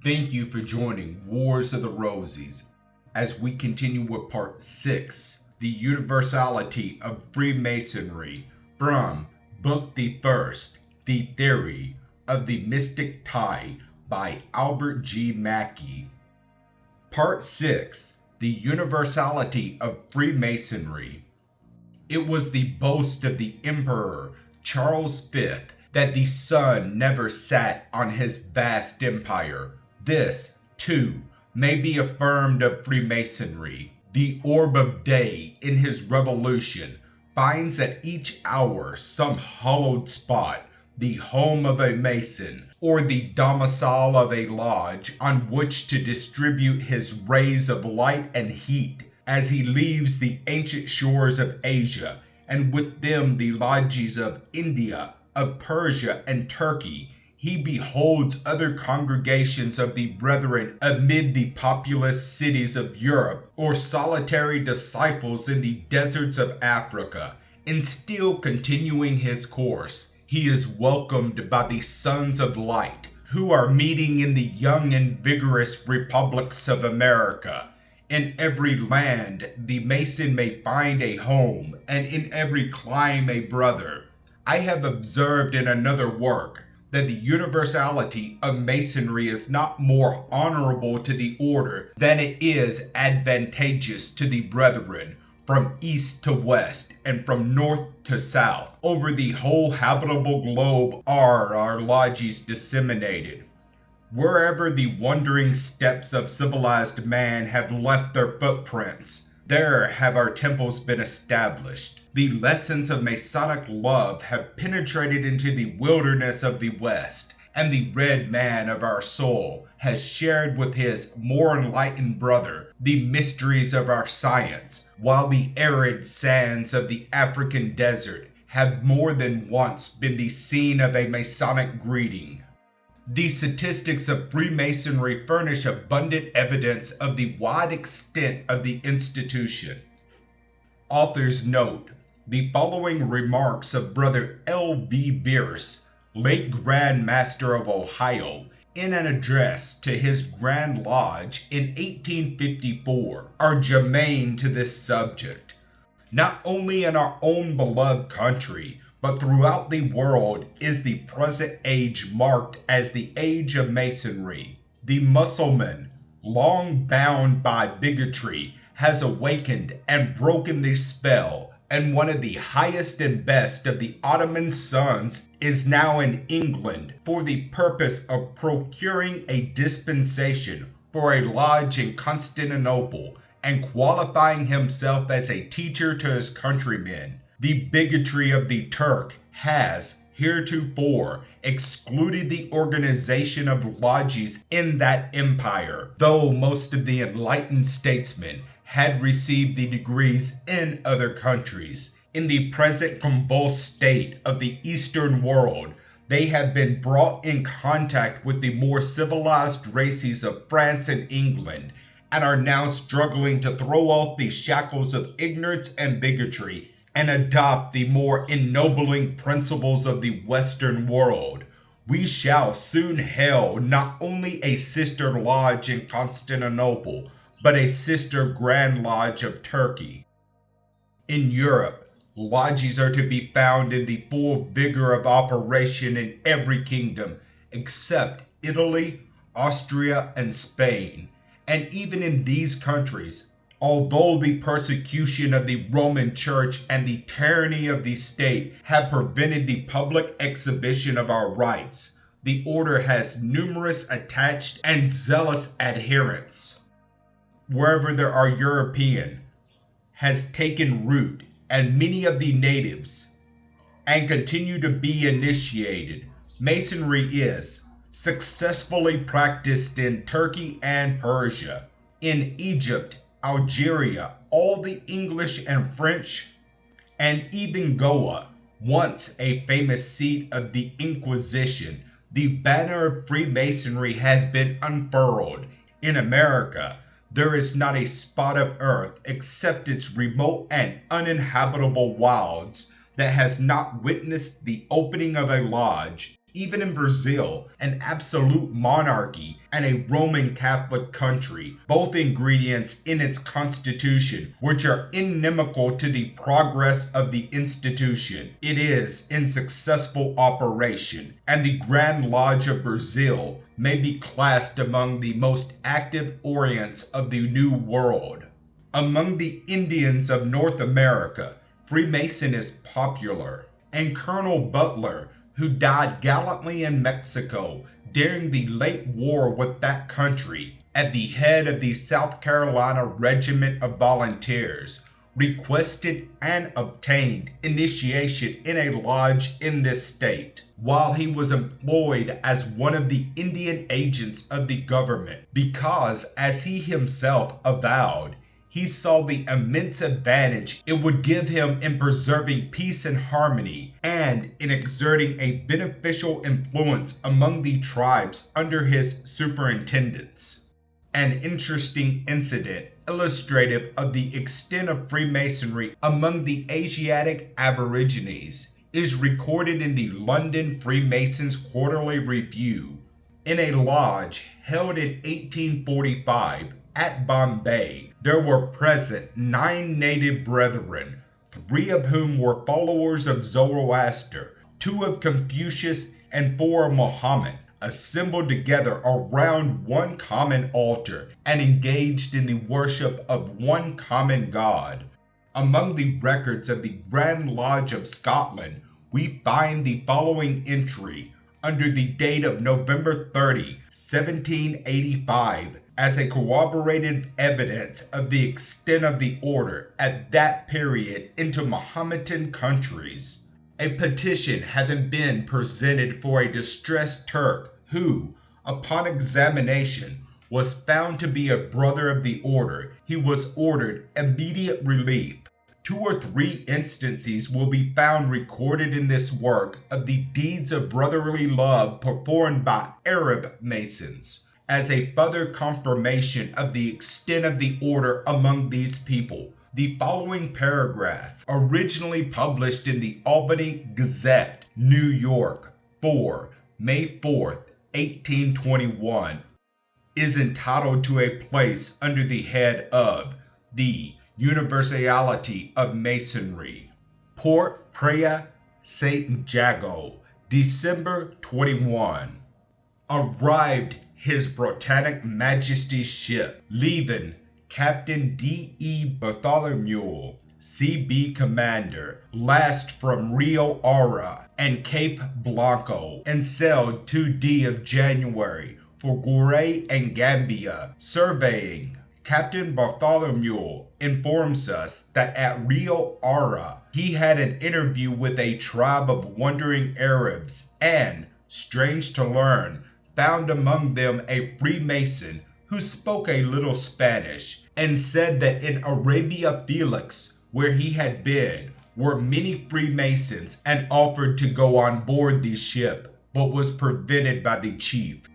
Thank you for joining Wars of the Roses as we continue with Part 6, The Universality of Freemasonry, from Book the First, The Theory of the Mystic Tie by Albert G. Mackey. Part 6, The Universality of Freemasonry. It was the boast of the Emperor Charles V that the sun never sat on his vast empire. This, too, may be affirmed of Freemasonry. The orb of day in his revolution finds at each hour some hollowed spot, the home of a Mason, or the domicile of a lodge on which to distribute his rays of light and heat as he leaves the ancient shores of Asia, and with them the lodges of India, of Persia, and Turkey. He beholds other congregations of the brethren amid the populous cities of Europe, or solitary disciples in the deserts of Africa, and still continuing his course, he is welcomed by the sons of light, who are meeting in the young and vigorous republics of America. In every land the Mason may find a home, and in every clime a brother. I have observed in another work that the universality of Masonry is not more honorable to the order than it is advantageous to the brethren. From east to west, and from north to south, over the whole habitable globe are our lodges disseminated. Wherever the wandering steps of civilized man have left their footprints, there have our temples been established. The lessons of Masonic love have penetrated into the wilderness of the West, and the red man of our soul has shared with his more enlightened brother the mysteries of our science, while the arid sands of the African desert have more than once been the scene of a Masonic greeting. The statistics of Freemasonry furnish abundant evidence of the wide extent of the institution. Author's note: the following remarks of Brother L.V. Bierce, late Grand Master of Ohio, in an address to his Grand Lodge in 1854, are germane to this subject. Not only in our own beloved country, but throughout the world is the present age marked as the age of Masonry. The Mussulman, long bound by bigotry, has awakened and broken the spell, and one of the highest and best of the Ottoman sons is now in England for the purpose of procuring a dispensation for a lodge in Constantinople, and qualifying himself as a teacher to his countrymen. The bigotry of the Turk has heretofore excluded the organization of lodges in that empire, though most of the enlightened statesmen had received the degrees in other countries. In the present convulsed state of the Eastern world, they have been brought in contact with the more civilized races of France and England, and are now struggling to throw off the shackles of ignorance and bigotry and adopt the more ennobling principles of the Western world. We shall soon hail not only a sister lodge in Constantinople, but a sister Grand Lodge of Turkey. In Europe, lodges are to be found in the full vigor of operation in every kingdom, except Italy, Austria, and Spain. And even in these countries, although the persecution of the Roman Church and the tyranny of the state have prevented the public exhibition of our rights, the order has numerous attached and zealous adherents. Wherever there are European, has taken root, and many of the natives, and continue to be initiated. Masonry is successfully practiced in Turkey and Persia, in Egypt, Algeria, all the English and French, and even Goa, once a famous seat of the Inquisition. The banner of Freemasonry has been unfurled. In America, there is not a spot of earth except its remote and uninhabitable wilds that has not witnessed the opening of a lodge. Even in Brazil, an absolute monarchy and a Roman Catholic country, both ingredients in its constitution which are inimical to the progress of the institution, it is in successful operation, and the Grand Lodge of Brazil may be classed among the most active Orients of the New World. Among the Indians of North America, Freemason is popular, and Colonel Butler, who died gallantly in Mexico during the late war with that country at the head of the South Carolina Regiment of Volunteers, requested and obtained initiation in a lodge in this state, while he was employed as one of the Indian agents of the government, because, as he himself avowed, he saw the immense advantage it would give him in preserving peace and harmony and in exerting a beneficial influence among the tribes under his superintendence. An interesting incident illustrative of the extent of Freemasonry among the Asiatic Aborigines is recorded in the London Freemasons Quarterly Review. In a lodge held in 1845 at Bombay, there were present 9 native brethren, 3 of whom were followers of Zoroaster, 2 of Confucius, and 4 of Mohammed, assembled together around one common altar and engaged in the worship of one common God. Among the records of the Grand Lodge of Scotland, we find the following entry under the date of November 30, 1785, as a corroborated evidence of the extent of the order at that period into Mohammedan countries. A petition having been presented for a distressed Turk who, upon examination, was found to be a brother of the order, he was ordered immediate relief. 2 or 3 instances will be found recorded in this work of the deeds of brotherly love performed by Arab Masons, as a further confirmation of the extent of the order among these people. The following paragraph, originally published in the Albany Gazette, New York, May 4th, 1821, is entitled to a place under the head of the Universality of Masonry. Port Praia, St. Jago, December 21. Arrived His Britannic Majesty's ship, leaving Captain D.E. Bartholomew, C.B. Commander, last from Rio Ara and Cape Blanco, and sailed 2d of January for Goree and Gambia, surveying. Captain Bartholomew informs us that at Rio Ara he had an interview with a tribe of wandering Arabs and, strange to learn, found among them a Freemason who spoke a little Spanish, and said that in Arabia Felix, where he had been, were many Freemasons, and offered to go on board the ship, but was prevented by the chief.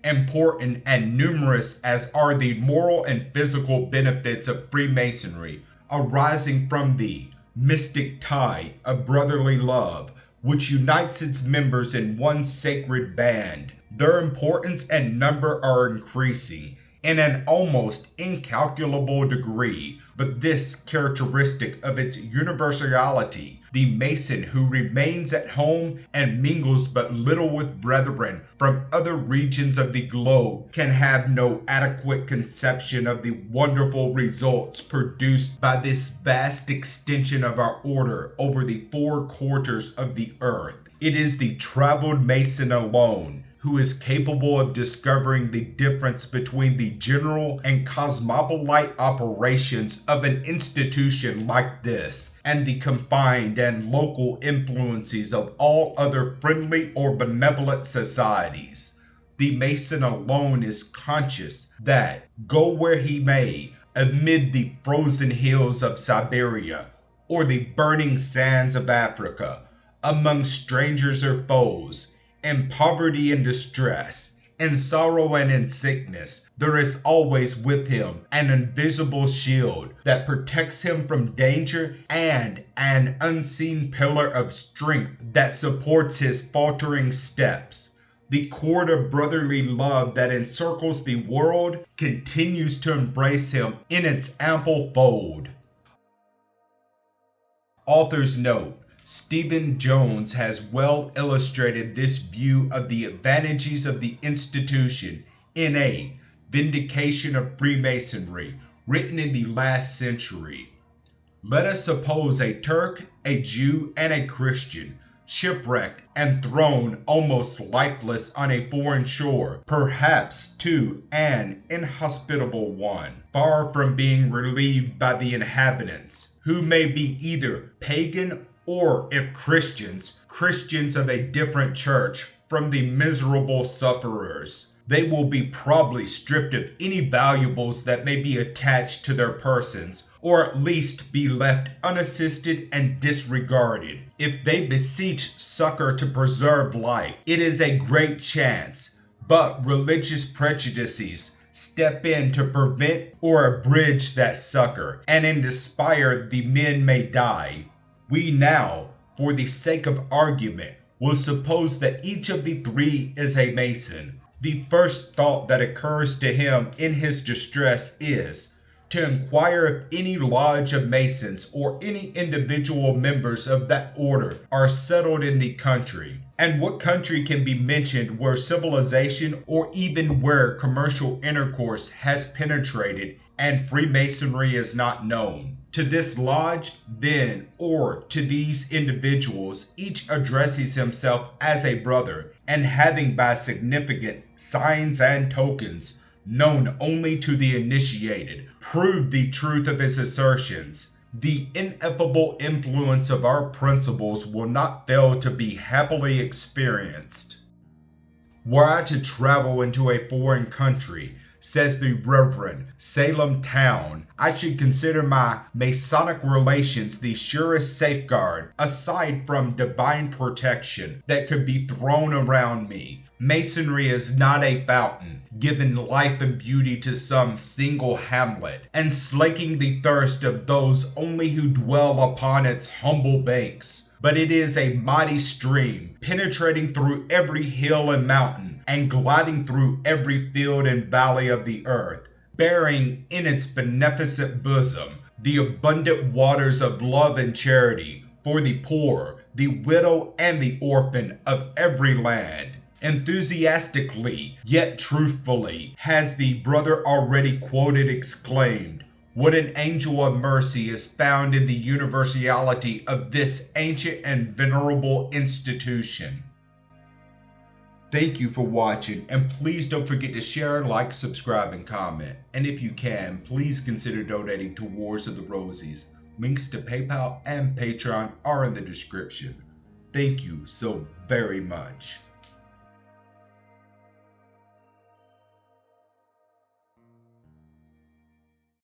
Important and numerous as are the moral and physical benefits of Freemasonry, arising from the mystic tie of brotherly love, which unites its members in one sacred band, their importance and number are increasing in an almost incalculable degree, but this characteristic of its universality, the Mason who remains at home and mingles but little with brethren from other regions of the globe, can have no adequate conception of the wonderful results produced by this vast extension of our order over the 4 quarters of the earth. It is the traveled Mason alone who is capable of discovering the difference between the general and cosmopolite operations of an institution like this and the confined and local influences of all other friendly or benevolent societies. The Mason alone is conscious that, go where he may, amid the frozen hills of Siberia or the burning sands of Africa, among strangers or foes, in poverty and distress, In sorrow and in sickness, there is always with him an invisible shield that protects him from danger and an unseen pillar of strength that supports his faltering steps. The cord of brotherly love that encircles the world continues to embrace him in its ample fold. Author's note: Stephen Jones has well illustrated this view of the advantages of the institution in a Vindication of Freemasonry, written in the last century. Let us suppose a Turk, a Jew, and a Christian, shipwrecked and thrown almost lifeless on a foreign shore, perhaps to an inhospitable one, far from being relieved by the inhabitants, who may be either pagan or, if Christians, Christians of a different church from the miserable sufferers. They will be probably stripped of any valuables that may be attached to their persons, or at least be left unassisted and disregarded. If they beseech succor to preserve life, it is a great chance, but religious prejudices step in to prevent or abridge that succor, and in despair the men may die. We now, for the sake of argument, will suppose that each of the three is a Mason. The first thought that occurs to him in his distress is to inquire if any lodge of Masons or any individual members of that order are settled in the country, and what country can be mentioned where civilization or even where commercial intercourse has penetrated and Freemasonry is not known. To this lodge, then, or to these individuals, each addresses himself as a brother, and having by significant signs and tokens, known only to the initiated, proved the truth of his assertions. The ineffable influence of our principles will not fail to be happily experienced. Were I to travel into a foreign country, says the Reverend Salem Town, I should consider my Masonic relations the surest safeguard, aside from divine protection, that could be thrown around me. Masonry is not a fountain, giving life and beauty to some single hamlet, and slaking the thirst of those only who dwell upon its humble banks. But it is a mighty stream, penetrating through every hill and mountain, and gliding through every field and valley of the earth, bearing in its beneficent bosom the abundant waters of love and charity for the poor, the widow, and the orphan of every land. Enthusiastically, yet truthfully, has the brother already quoted exclaimed, "What an angel of mercy is found in the universality of this ancient and venerable institution." Thank you for watching, and please don't forget to share, like, subscribe, and comment. And if you can, please consider donating to Wars of the Rosies. Links to PayPal and Patreon are in the description. Thank you so very much.